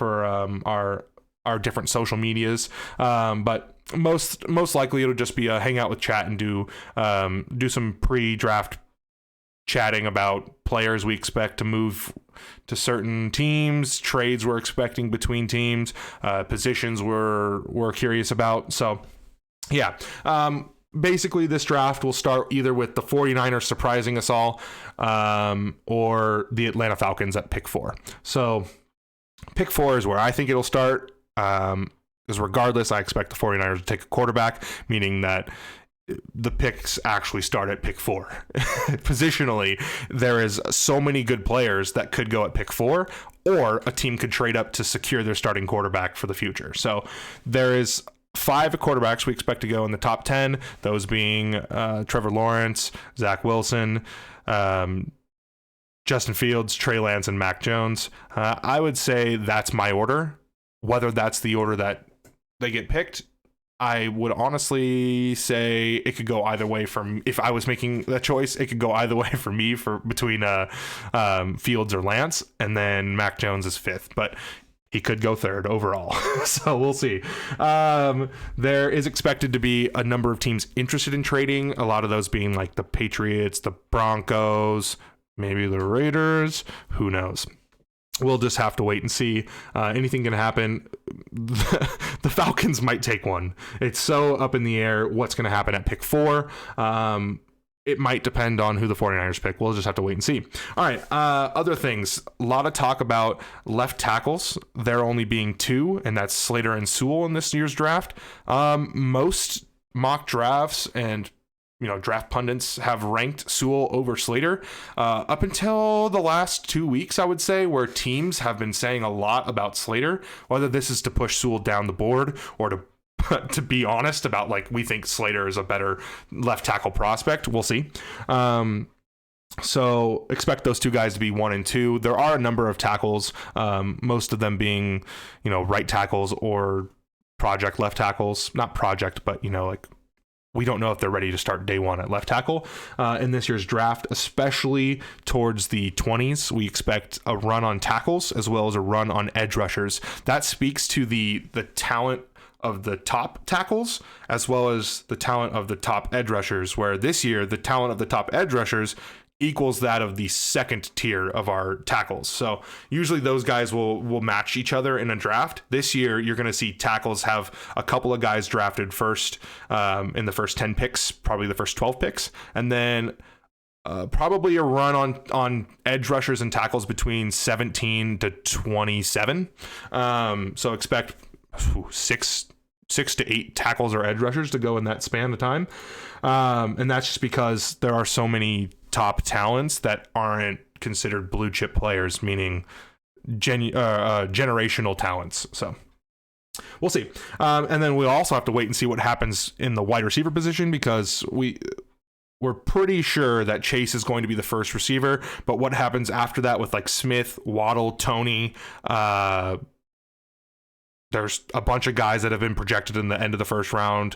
our different social medias, but most likely it'll just be a hang out with chat and do some pre-draft chatting about players we expect to move to certain teams, trades we're expecting between teams, positions we're curious about. So yeah. Basically, this draft will start either with the 49ers surprising us all, or the Atlanta Falcons at pick 4. So pick 4 is where I think it'll start, because regardless, I expect the 49ers to take a quarterback, meaning that the picks actually start at pick 4. Positionally, there is so many good players that could go at pick 4, or a team could trade up to secure their starting quarterback for the future. So there is 5 quarterbacks we expect to go in the top 10, those being Trevor Lawrence, Zach Wilson, Justin Fields, Trey Lance, and Mac Jones. I would say that's my order. Whether that's the order that they get picked, I would honestly say it could go either way. From if I was making that choice, it could go either way for me between Fields or Lance, and then Mac Jones is 5th, but he could go 3rd overall. So we'll see. There is expected to be a number of teams interested in trading, a lot of those being like the Patriots, the Broncos, maybe the Raiders, who knows. We'll just have to wait and see. Anything can happen. The Falcons might take one. It's so up in the air what's going to happen at pick 4. It might depend on who the 49ers pick. We'll just have to wait and see. All right, other things. A lot of talk about left tackles. There only being 2, and that's Slater and Sewell in this year's draft. Most mock drafts and draft pundits have ranked Sewell over Slater up until the last 2 weeks, I would say, where teams have been saying a lot about Slater, whether this is to push Sewell down the board or to be honest about, like, we think Slater is a better left tackle prospect. We'll see. So expect those 2 guys to be 1 and 2. There are a number of tackles, most of them being, right tackles or project left tackles. Not project, but, like, we don't know if they're ready to start day 1 at left tackle in this year's draft, especially towards the 20s. We expect a run on tackles as well as a run on edge rushers. That speaks to the talent of the top tackles as well as the talent of the top edge rushers, where this year the talent of the top edge rushers equals that of the second tier of our tackles. So usually those guys will match each other in a draft. This year, you're going to see tackles have a couple of guys drafted first in the first 10 picks, probably the first 12 picks, and then probably a run on edge rushers and tackles between 17 to 27. So expect 6 to 8 tackles or edge rushers to go in that span of time. And that's just because there are so many top talents that aren't considered blue chip players, meaning generational talents. So we'll see. And then we'll also have to wait and see what happens in the wide receiver position, because we're pretty sure that Chase is going to be the first receiver, but what happens after that with like Smith, Waddle, Tony, there's a bunch of guys that have been projected in the end of the first round.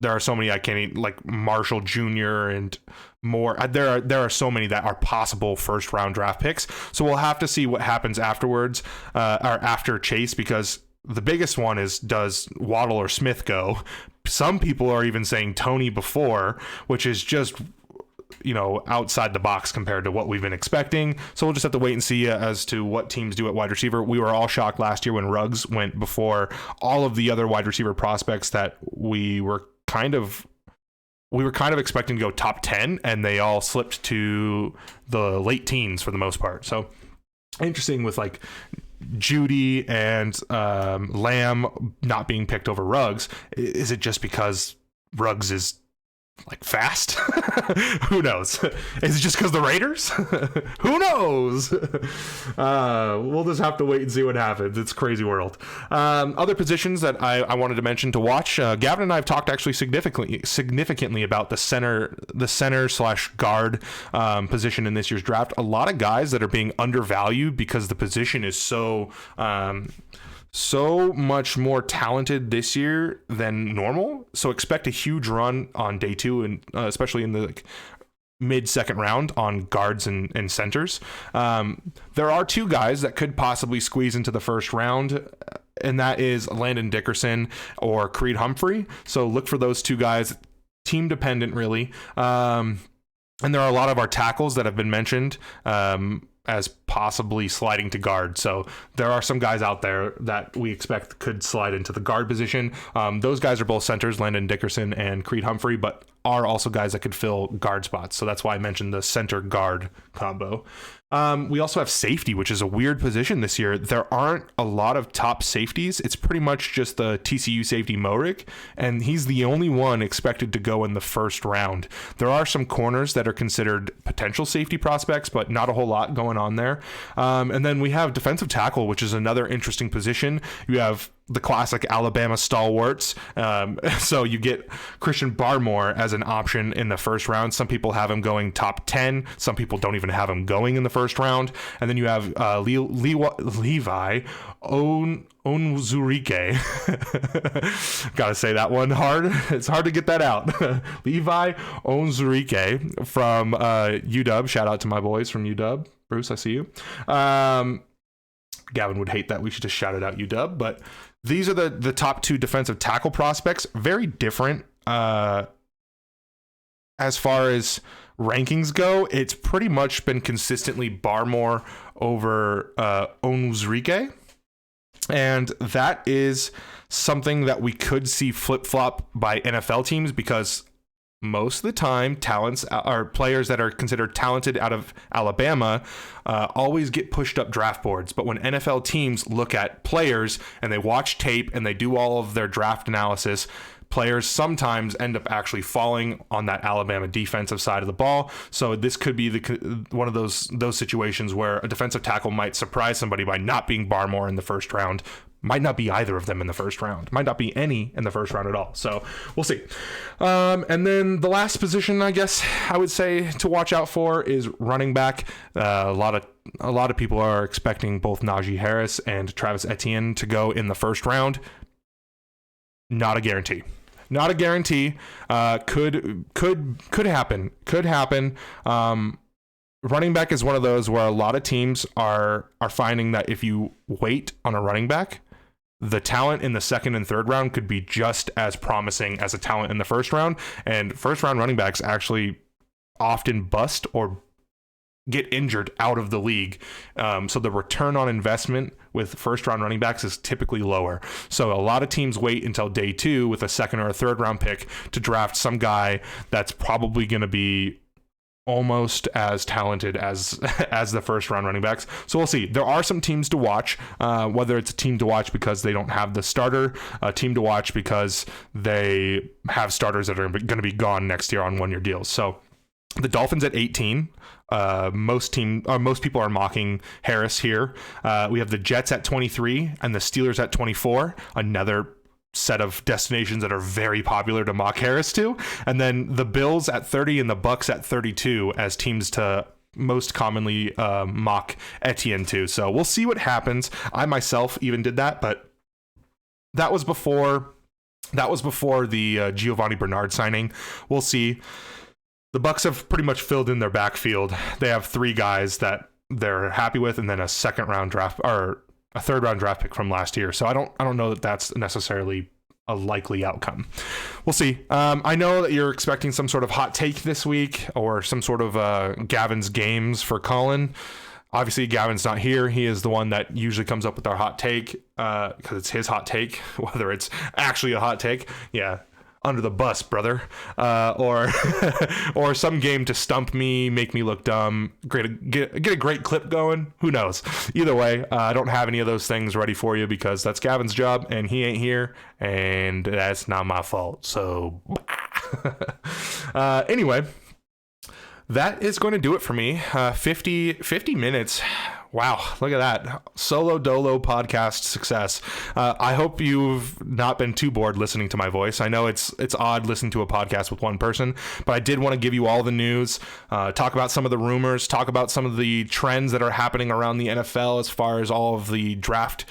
There are so many I can't even, like Marshall Jr. and more. There are so many that are possible first round draft picks. So we'll have to see what happens afterwards, or after Chase, because the biggest one is, does Waddle or Smith go? Some people are even saying Tony before, which is just outside the box compared to what we've been expecting. So we'll just have to wait and see as to what teams do at wide receiver. We were all shocked last year when Ruggs went before all of the other wide receiver prospects that we were kind of expecting to go top 10, and they all slipped to the late teens for the most part. So interesting with like Judy and Lamb not being picked over Ruggs. Is it just because Ruggs is like fast? Who knows? Is it just because the Raiders? Who knows? We'll just have to wait and see what happens. It's a crazy world. Other positions that I wanted to mention to watch. Gavin and I have talked actually significantly about the center / guard position in this year's draft. A lot of guys that are being undervalued because the position is so much more talented this year than normal. So expect a huge run on day 2, and especially in the mid-second round on guards and centers. There are 2 guys that could possibly squeeze into the first round, and that is Landon Dickerson or Creed Humphrey. So look for those 2 guys. Team dependent, really. And there are a lot of our tackles that have been mentioned as possibly sliding to guard. So there are some guys out there that we expect could slide into the guard position. Those guys are both centers, Landon Dickerson and Creed Humphrey, but are also guys that could fill guard spots. So that's why I mentioned the center guard combo. We also have safety, which is a weird position this year. There aren't a lot of top safeties. It's pretty much just the TCU safety Morik, and he's the only one expected to go in the first round. There are some corners that are considered potential safety prospects, but not a whole lot going on there. And then we have defensive tackle, which is another interesting position. You have the classic Alabama stalwarts. So you get Christian Barmore as an option in the first round. Some people have him going top 10. Some people don't even have him going in the first round. And then you have Levi Onwuzurike. Gotta say that one hard. It's hard to get that out. Levi Onwuzurike from UW. Shout out to my boys from UW. Bruce, I see you. Gavin would hate that. We should just shout it out, UW. But these are the top 2 defensive tackle prospects. Very different as far as rankings go. It's pretty much been consistently Barmore over Onwuzurike. And that is something that we could see flip-flop by NFL teams, because most of the time talents are players that are considered talented out of Alabama always get pushed up draft boards. But when NFL teams look at players and they watch tape and they do all of their draft analysis, players sometimes end up actually falling on that Alabama defensive side of the ball. So this could be one of those situations where a defensive tackle might surprise somebody by not being Barmore in the first round. Might not be either of them in the first round. Might not be any in the first round at all. So we'll see. And then the last position, I guess I would say to watch out for is running back. A lot of people are expecting both Najee Harris and Travis Etienne to go in the first round. Not a guarantee. Not a guarantee. Could happen. Could happen. Running back is one of those where a lot of teams are finding that if you wait on a running back, the talent in the second and third round could be just as promising as a talent in the first round. And first round running backs actually often bust or get injured out of the league. So the return on investment with first round running backs is typically lower. So a lot of teams wait until day 2 with a second or a third round pick to draft some guy that's probably going to be almost as talented as the first round running backs. So we'll see. There are some teams to watch, whether it's a team to watch because they don't have the starter, a team to watch because they have starters that are going to be gone next year on 1-year deals. So the Dolphins at 18. Most people are mocking Harris here. We have the Jets at 23 and the Steelers at 24. Another set of destinations that are very popular to mock Harris to. And then the Bills at 30 and the Bucks at 32 as teams to most commonly mock Etienne to. So we'll see what happens. I myself even did that, but that was before the Giovanni Bernard signing. We'll see. The Bucks have pretty much filled in their backfield. They have 3 guys that they're happy with, and then a third round draft pick from last year. So I don't know that that's necessarily a likely outcome. We'll see. I know that you're expecting some sort of hot take this week or some sort of Gavin's games for Collin. Obviously, Gavin's not here. He is the one that usually comes up with our hot take because it's his hot take, whether it's actually a hot take. Yeah. Under the bus, brother, or some game to stump me, make me look dumb, get a great clip going. Who knows? Either way, I don't have any of those things ready for you because that's Gavin's job, and he ain't here, and that's not my fault. So, anyway, that is going to do it for me. 50 minutes. Wow, look at that. Solo dolo podcast success. I hope you've not been too bored listening to my voice. I know it's odd listening to a podcast with one person, but I did want to give you all the news, talk about some of the rumors, talk about some of the trends that are happening around the NFL as far as all of the draft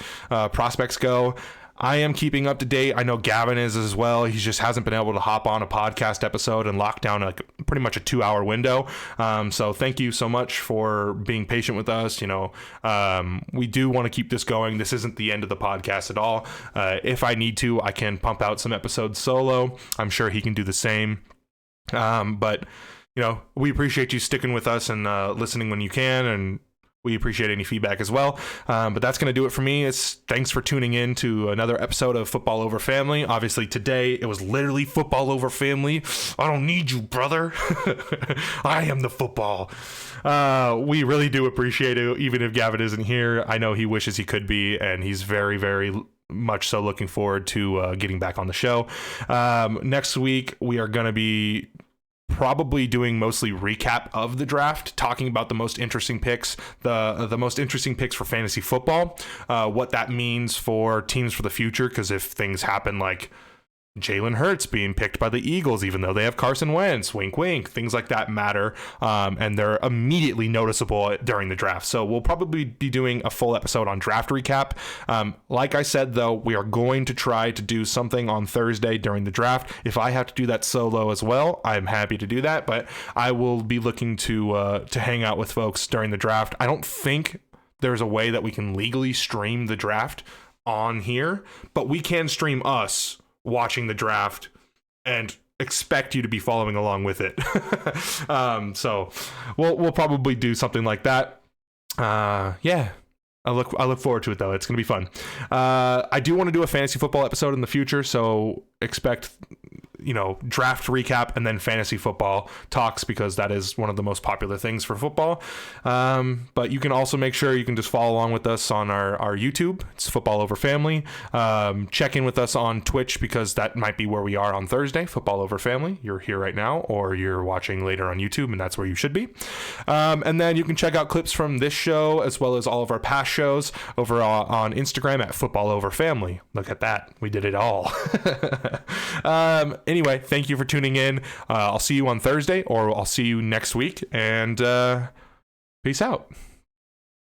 prospects go. I am keeping up to date. I know Gavin is as well. He just hasn't been able to hop on a podcast episode and lock down pretty much a 2-hour window. So thank you so much for being patient with us. We do want to keep this going. This isn't the end of the podcast at all. If I need to, I can pump out some episodes solo. I'm sure he can do the same. But we appreciate you sticking with us and listening when you can, and we appreciate any feedback as well. But that's going to do it for me. Thanks for tuning in to another episode of Football Over Family. Obviously, today it was literally Football Over Family. I don't need you, brother. I am the football. We really do appreciate it, even if Gavin isn't here. I know he wishes he could be, and he's very, very much so looking forward to getting back on the show. Next week, we are going to be probably doing mostly recap of the draft, talking about the most interesting picks, the most interesting picks for fantasy football, what that means for teams for the future, because if things happen like Jalen Hurts being picked by the Eagles, even though they have Carson Wentz, wink, wink, things like that matter, and they're immediately noticeable during the draft. So we'll probably be doing a full episode on draft recap. Like I said, though, we are going to try to do something on Thursday during the draft. If I have to do that solo as well, I'm happy to do that, but I will be looking to hang out with folks during the draft. I don't think there's a way that we can legally stream the draft on here, but we can stream us watching the draft and expect you to be following along with it. So we'll probably do something like that. Yeah. I look forward to it, though. It's going to be fun. I do want to do a fantasy football episode in the future, so expect, draft recap and then fantasy football talks, because that is one of the most popular things for football. But you can also make sure you can just follow along with us on our YouTube. It's Football Over Family. Check in with us on Twitch, because that might be where we are on Thursday, Football Over Family. You're here right now, or you're watching later on YouTube, and that's where you should be. And then you can check out clips from this show as well as all of our past shows over on Instagram at Football Over Family. Look at that. We did it all. Anyway, thank you for tuning in. I'll see you on Thursday, or I'll see you next week, and peace out.